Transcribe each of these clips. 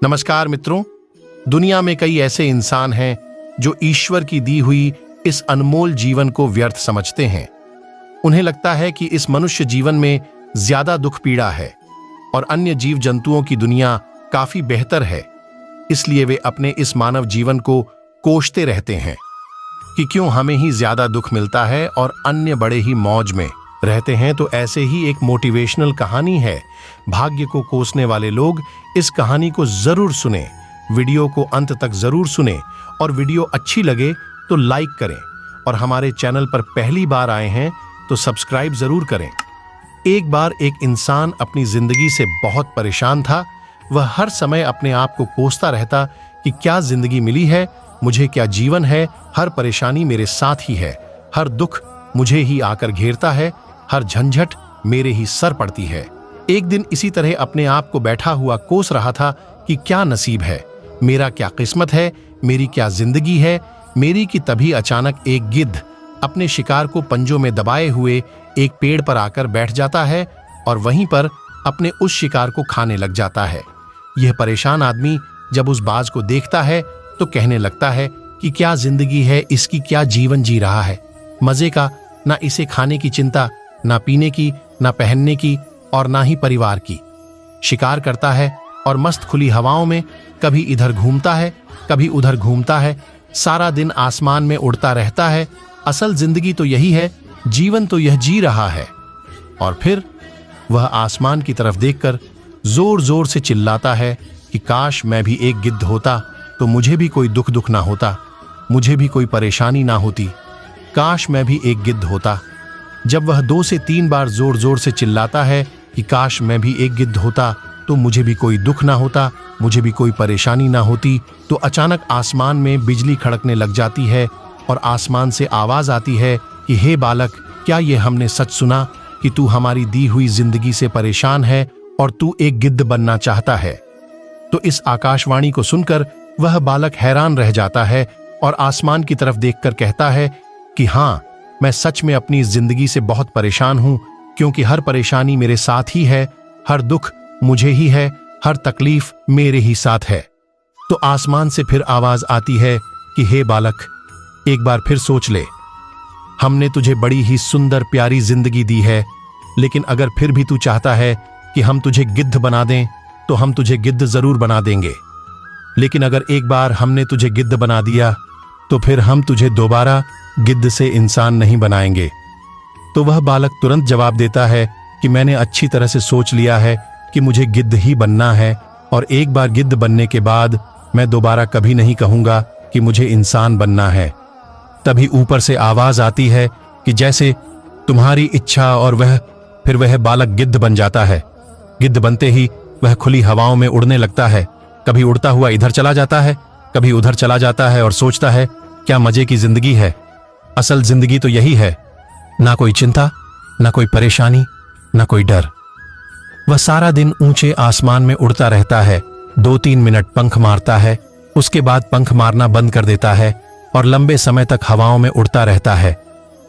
नमस्कार मित्रों। दुनिया में कई ऐसे इंसान हैं जो ईश्वर की दी हुई इस अनमोल जीवन को व्यर्थ समझते हैं। उन्हें लगता है कि इस मनुष्य जीवन में ज्यादा दुख पीड़ा है और अन्य जीव जंतुओं की दुनिया काफी बेहतर है। इसलिए वे अपने इस मानव जीवन को कोसते रहते हैं कि क्यों हमें ही ज्यादा दुख मिलता है और अन्य बड़े ही मौज में रहते हैं। तो ऐसे ही एक मोटिवेशनल कहानी है। भाग्य को कोसने वाले लोग इस कहानी को जरूर सुने, वीडियो को अंत तक जरूर सुने और वीडियो अच्छी लगे तो लाइक करें और हमारे चैनल पर पहली बार आए हैं तो सब्सक्राइब जरूर करें। एक बार एक इंसान अपनी जिंदगी से बहुत परेशान था। वह हर समय अपने आप को कोसता रहता कि क्या जिंदगी मिली है, मुझे क्या जीवन है, हर परेशानी मेरे साथ ही है, हर दुख मुझे ही आकर घेरता है, हर झंझट मेरे ही सर पड़ती है। एक दिन इसी तरह अपने आप को बैठा हुआ कोस रहा था कि क्या नसीब है, मेरा क्या किस्मत है, मेरी क्या जिंदगी है मेरी। कि तभी अचानक एक गिद्ध अपने शिकार को पंजों में दबाए हुए एक पेड़ पर आकर बैठ जाता है और वहीं पर अपने उस शिकार को खाने लग जाता है। यह परेशान आदमी जब उस बाज को देखता है तो कहने लगता है कि क्या जिंदगी है, इसकी क्या जीवन जी रहा है, मजे का, ना इसे खाने की चिंता, ना पीने की, ना पहनने की और ना ही परिवार की। शिकार करता है और मस्त खुली हवाओं में कभी इधर घूमता है कभी उधर घूमता है, सारा दिन आसमान में उड़ता रहता है। असल जिंदगी तो यही है, जीवन तो यह जी रहा है। और फिर वह आसमान की तरफ देखकर जोर जोर से चिल्लाता है कि काश मैं भी एक गिद्ध होता तो मुझे भी कोई दुख ना होता, मुझे भी कोई परेशानी ना होती, काश मैं भी एक गिद्ध होता। जब वह 2 से 3 बार जोर जोर से चिल्लाता है कि काश मैं भी एक गिद्ध होता तो मुझे भी कोई दुख ना होता, मुझे भी कोई परेशानी ना होती, तो अचानक आसमान में बिजली खड़कने लग जाती है और आसमान से आवाज आती है कि हे बालक, क्या ये हमने सच सुना कि तू हमारी दी हुई जिंदगी से परेशान है और तू एक गिद्ध बनना चाहता है। तो इस आकाशवाणी को सुनकर वह बालक हैरान रह जाता है और आसमान की तरफ देखकर कहता है कि हाँ, मैं सच में अपनी जिंदगी से बहुत परेशान हूं, क्योंकि हर परेशानी मेरे साथ ही है, हर दुख मुझे ही है, हर तकलीफ मेरे ही साथ है। तो आसमान से फिर आवाज आती है कि हे बालक, एक बार फिर सोच ले, हमने तुझे बड़ी ही सुंदर प्यारी जिंदगी दी है, लेकिन अगर फिर भी तू चाहता है कि हम तुझे गिद्ध बना दें तो हम तुझे गिद्ध जरूर बना देंगे। लेकिन अगर एक बार हमने तुझे गिद्ध बना दिया तो फिर हम तुझे दोबारा गिद्ध से इंसान नहीं बनाएंगे। तो वह बालक तुरंत जवाब देता है कि मैंने अच्छी तरह से सोच लिया है कि मुझे गिद्ध ही बनना है और एक बार गिद्ध बनने के बाद मैं दोबारा कभी नहीं कहूंगा कि मुझे इंसान बनना है। तभी ऊपर से आवाज आती है कि जैसे तुम्हारी इच्छा, और फिर वह बालक गिद्ध बन जाता है। गिद्ध बनते ही वह खुली हवाओं में उड़ने लगता है, कभी उड़ता हुआ इधर चला जाता है कभी उधर चला जाता है और सोचता है क्या मजे की जिंदगी है। असल जिंदगी तो यही है, ना कोई चिंता, ना कोई परेशानी, ना कोई डर। वह सारा दिन ऊंचे आसमान में उड़ता रहता है, 2-3 मिनट पंख मारता है, उसके बाद पंख मारना बंद कर देता है और लंबे समय तक हवाओं में उड़ता रहता है।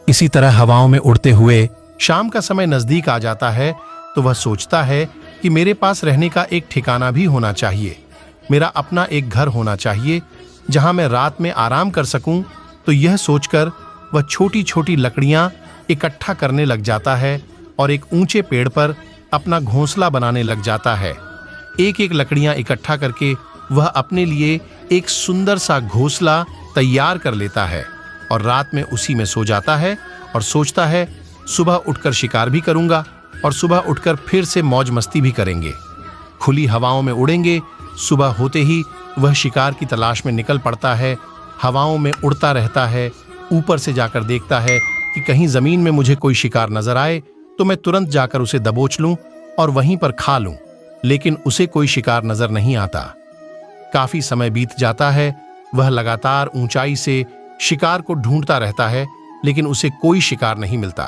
इसी तरह हवाओं में उड़ते हुए शाम का समय नजदीक आ जाता है तो वह सोचता है कि मेरे पास रहने का एक ठिकाना भी होना चाहिए, मेरा अपना एक घर होना चाहिए जहां मैं रात में आराम कर सकूं। तो यह सोचकर वह छोटी छोटी लकड़ियां इकट्ठा करने लग जाता है और एक ऊंचे पेड़ पर अपना घोंसला बनाने लग जाता है। एक एक लकड़ियां इकट्ठा करके वह अपने लिए एक सुंदर सा घोंसला तैयार कर लेता है और रात में उसी में सो जाता है और सोचता है सुबह उठकर शिकार भी करूंगा और सुबह उठकर फिर से मौज मस्ती भी करेंगे, खुली हवाओं में उड़ेंगे। सुबह होते ही वह शिकार की तलाश में निकल पड़ता है, हवाओं में उड़ता रहता है, ऊपर से जाकर देखता है कि कहीं जमीन में मुझे कोई शिकार नजर आए तो मैं तुरंत जाकर उसे दबोच लूं और वहीं पर खा लूं। लेकिन उसे कोई शिकार नजर नहीं आता। काफी समय बीत जाता है, वह लगातार ऊंचाई से शिकार को ढूंढता रहता है, लेकिन उसे कोई शिकार नहीं मिलता।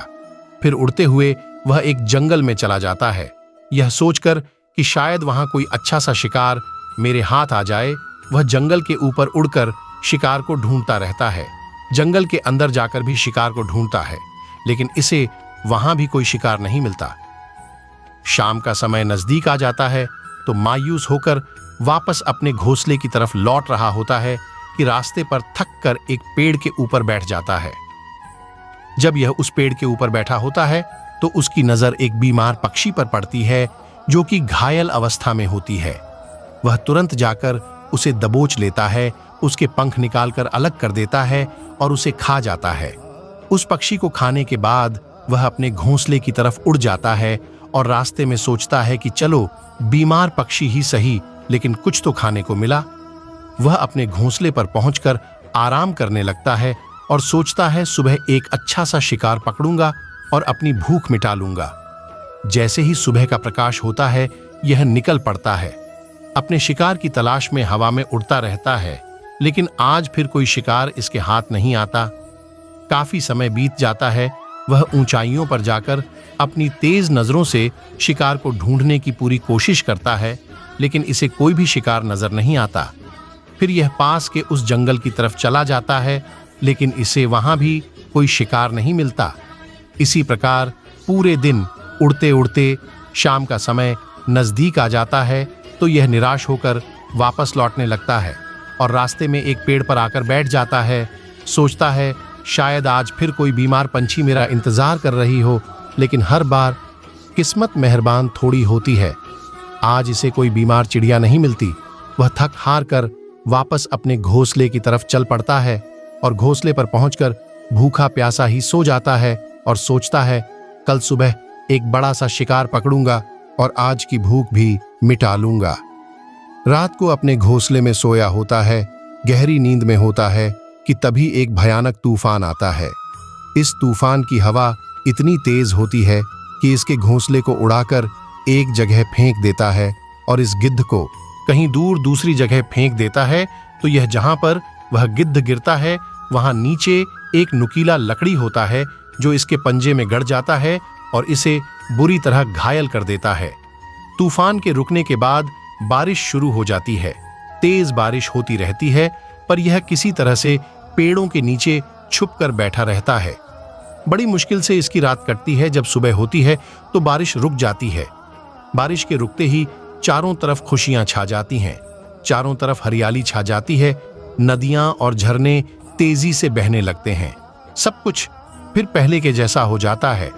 फिर उड़ते हुए वह एक जंगल में चला जाता है, यह सोचकर कि शायद वहां कोई अच्छा सा शिकार मेरे हाथ आ जाए। वह जंगल के ऊपर उड़कर शिकार को ढूंढता रहता है, जंगल के अंदर जाकर भी शिकार को ढूंढता है, लेकिन इसे वहां भी कोई शिकार नहीं मिलता। शाम का समय नजदीक आ जाता है तो मायूस होकर वापस अपने घोंसले की तरफ लौट रहा होता है कि रास्ते पर थक कर एक पेड़ के ऊपर बैठ जाता है। जब यह उस पेड़ के ऊपर बैठा होता है तो उसकी नजर एक बीमार पक्षी पर पड़ती है जो कि घायल अवस्था में होती है। वह तुरंत जाकर उसे दबोच लेता है, उसके पंख निकालकर अलग कर देता है और उसे खा जाता है। उस पक्षी को खाने के बाद वह अपने घोंसले की तरफ उड़ जाता है और रास्ते में सोचता है कि चलो बीमार पक्षी ही सही, लेकिन कुछ तो खाने को मिला। वह अपने घोंसले पर पहुंचकर आराम करने लगता है और सोचता है सुबह एक अच्छा सा शिकार पकड़ूंगा और अपनी भूख मिटा लूंगा। जैसे ही सुबह का प्रकाश होता है यह निकल पड़ता है, अपने शिकार की तलाश में हवा में उड़ता रहता है, लेकिन आज फिर कोई शिकार इसके हाथ नहीं आता। काफी समय बीत जाता है, वह ऊंचाइयों पर जाकर अपनी तेज नजरों से शिकार को ढूंढने की पूरी कोशिश करता है, लेकिन इसे कोई भी शिकार नजर नहीं आता। फिर यह पास के उस जंगल की तरफ चला जाता है, लेकिन इसे वहां भी कोई शिकार नहीं मिलता। इसी प्रकार पूरे दिन उड़ते उड़ते शाम का समय नजदीक आ जाता है तो यह निराश होकर वापस लौटने लगता है और रास्ते में एक पेड़ पर आकर बैठ जाता है। सोचता है शायद आज फिर कोई बीमार पंछी मेरा इंतजार कर रही हो, लेकिन हर बार किस्मत मेहरबान थोड़ी होती है। आज इसे कोई बीमार चिड़िया नहीं मिलती। वह थक हार कर वापस अपने घोंसले की तरफ चल पड़ता है और घोंसले पर पहुंचकर भूखा प्यासा ही सो जाता है और सोचता है कल सुबह एक बड़ा सा शिकार पकड़ूंगा और आज की भूख भी मिटा लूंगा। रात को अपने घोंसले में सोया होता है, गहरी नींद में होता है कि तभी एक भयानक तूफान आता है। इस तूफान की हवा इतनी तेज होती है कि इसके घोंसले को उड़ाकर एक जगह फेंक देता है और इस गिद्ध को कहीं दूर दूसरी जगह फेंक देता है। तो यह जहां पर वह गिद्ध गिरता है वहां नीचे एक नुकीला लकड़ी होता है जो इसके पंजे में गड़ जाता है और इसे बुरी तरह घायल कर देता है। तूफान के रुकने के बाद बारिश शुरू हो जाती है। तेज बारिश होती रहती है, पर यह किसी तरह से पेड़ों के नीचे छुपकर बैठा रहता है। बड़ी मुश्किल से इसकी रात कटती है। जब सुबह होती है तो बारिश रुक जाती है। बारिश के रुकते ही चारों तरफ खुशियां छा जाती हैं, चारों तरफ हरियाली छा जाती है। नदियां और झरने तेजी से बहने लगते हैं। सब कुछ फिर पहले के जैसा हो जाता है,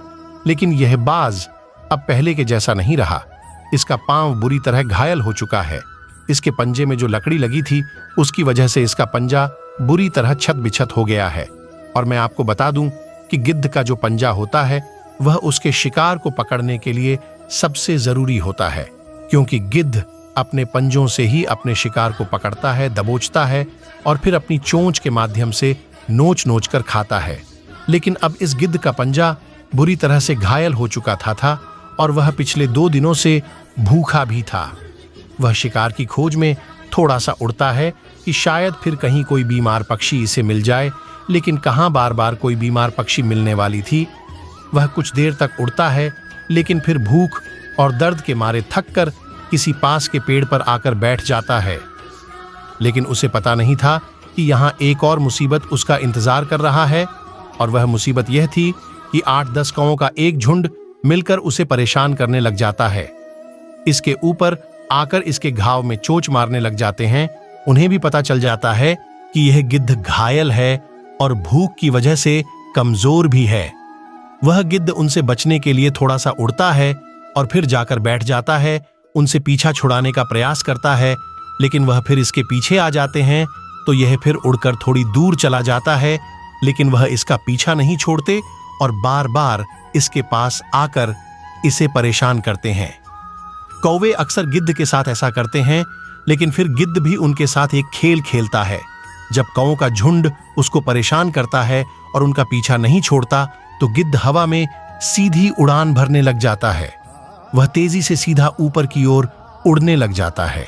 लेकिन यह बाज अब पहले के जैसा नहीं रहा। इसका पांव बुरी तरह घायल हो चुका है। इसके पंजे में जो लकड़ी लगी थी उसकी वजह से इसका पंजा बुरी तरह छत बिछत हो गया है। और मैं आपको बता दूं कि गिद्ध का जो पंजा होता है वह उसके शिकार को पकड़ने के लिए सबसे जरूरी होता है, क्योंकि गिद्ध अपने पंजों से ही अपने शिकार को पकड़ता है, दबोचता है और फिर अपनी चोंच के माध्यम से नोच नोच कर खाता है। लेकिन अब इस गिद्ध का पंजा बुरी तरह से घायल हो चुका था और वह पिछले 2 दिनों से भूखा भी था। वह शिकार की खोज में थोड़ा सा उड़ता है कि शायद फिर कहीं कोई बीमार पक्षी इसे मिल जाए, लेकिन कहाँ बार बार कोई बीमार पक्षी मिलने वाली थी। वह कुछ देर तक उड़ता है, लेकिन फिर भूख और दर्द के मारे थक कर किसी पास के पेड़ पर आकर बैठ जाता है। लेकिन उसे पता नहीं था कि यहाँ एक और मुसीबत उसका इंतजार कर रहा है, और वह मुसीबत यह थी कि 8-10 कौओं का एक झुंड मिलकर उसे परेशान करने लग जाता है। इसके ऊपर आकर इसके घाव में चोंच मारने लग जाते हैं। उन्हें भी पता चल जाता है कि यह गिद्ध घायल है और भूख की वजह से कमजोर भी है। वह गिद्ध उनसे बचने के लिए थोड़ा सा उड़ता है और फिर जाकर बैठ जाता है। उनसे पीछा छुड़ाने का प्रयास करता है, लेकिन वह फिर इसके पीछे आ जाते हैं। तो यह फिर उड़कर थोड़ी दूर चला जाता है, लेकिन वह इसका पीछा नहीं छोड़ते और बार बार इसके पास आकर इसे परेशान करते हैं। कौवे अक्सर गिद्ध के साथ ऐसा करते हैं, लेकिन फिर गिद्ध भी उनके साथ एक खेल खेलता है। जब कौओं का झुंड उसको परेशान करता है और उनका पीछा नहीं छोड़ता, तो गिद्ध हवा में सीधी उड़ान भरने लग जाता है। वह तेजी से सीधा ऊपर की ओर उड़ने लग जाता है।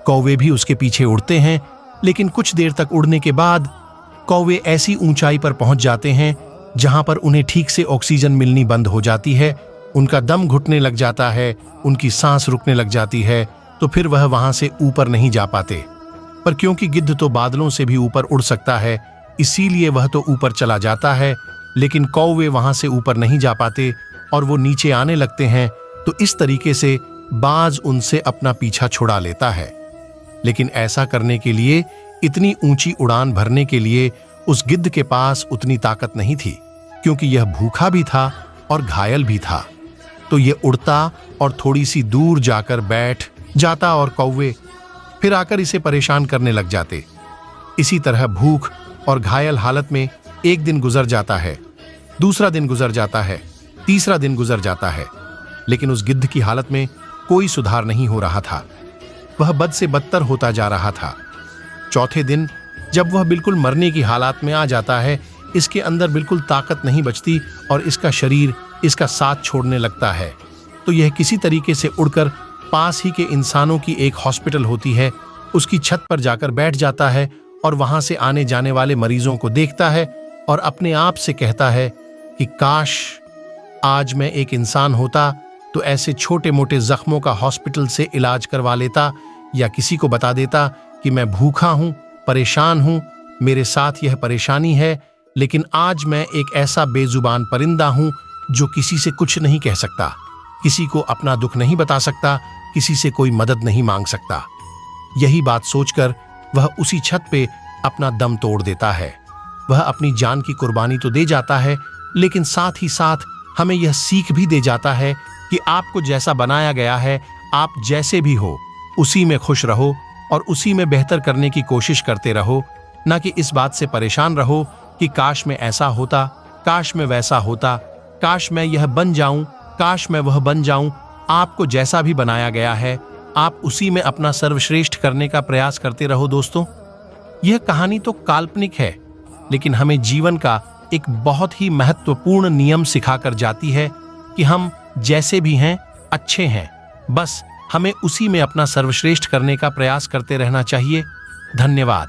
कौवे भी उसके पीछे उड़ते हैं, लेकिन कुछ देर तक उड़ने के बाद कौवे ऐसी ऊंचाई पर पहुंच जाते हैं जहां पर उन्हें ठीक से ऑक्सीजन मिलनी बंद हो जाती है। उनका दम घुटने लग जाता है, उनकी सांस रुकने लग जाती है। तो फिर वह वहां से ऊपर नहीं जा पाते। पर क्योंकि गिद्ध तो बादलों से भी ऊपर उड़ सकता है, इसीलिए वह तो ऊपर चला जाता है, लेकिन कौवे वहां से ऊपर नहीं जा पाते और वो नीचे आने लगते हैं। तो इस तरीके से बाज उनसे अपना पीछा छुड़ा लेता है। लेकिन ऐसा करने के लिए, इतनी ऊंची उड़ान भरने के लिए उस गिद्ध के पास उतनी ताकत नहीं थी, क्योंकि यह भूखा भी था और घायल भी था। तो यह उड़ता और थोड़ी सी दूर जाकर बैठ जाता और कौवे फिर आकर इसे परेशान करने लग जाते। इसी तरह भूख और घायल हालत में एक दिन गुजर जाता है, दूसरा दिन गुजर जाता है, तीसरा दिन गुजर जाता है, लेकिन उस गिद्ध की हालत में कोई सुधार नहीं हो रहा था। वह बद से बदतर होता जा रहा था। चौथे दिन जब वह बिल्कुल मरने की हालत में आ जाता है, इसके अंदर बिल्कुल ताकत नहीं बचती और इसका शरीर इसका साथ छोड़ने लगता है, तो यह किसी तरीके से उड़कर पास ही के इंसानों की एक हॉस्पिटल होती है, उसकी छत पर जाकर बैठ जाता है और वहां से आने जाने वाले मरीजों को देखता है और अपने आप से कहता है कि काश आज मैं एक इंसान होता तो ऐसे छोटे मोटे जख्मों का हॉस्पिटल से इलाज करवा लेता, या किसी को बता देता कि मैं भूखा हूं, परेशान हूं, मेरे साथ यह परेशानी है, लेकिन आज मैं एक ऐसा बेजुबान परिंदा हूं जो किसी से कुछ नहीं कह सकता, किसी को अपना दुख नहीं बता सकता, किसी से कोई मदद नहीं मांग सकता। यही बात सोचकर वह उसी छत पे अपना दम तोड़ देता है। वह अपनी जान की कुर्बानी तो दे जाता है, लेकिन साथ ही साथ हमें यह सीख भी दे जाता है कि आपको जैसा बनाया गया है, आप जैसे भी हो उसी में खुश रहो और उसी में बेहतर करने की कोशिश करते रहो, ना कि इस बात से परेशान रहो कि काश मैं ऐसा होता, काश मैं वैसा होता, काश मैं यह बन जाऊं, काश मैं वह बन जाऊं। आपको जैसा भी बनाया गया है, आप उसी में अपना सर्वश्रेष्ठ करने का प्रयास करते रहो। दोस्तों, यह कहानी तो काल्पनिक है, लेकिन हमें जीवन का एक बहुत ही महत्वपूर्ण नियम सिखाकर जाती है कि हम जैसे भी हैं अच्छे हैं, बस हमें उसी में अपना सर्वश्रेष्ठ करने का प्रयास करते रहना चाहिए। धन्यवाद।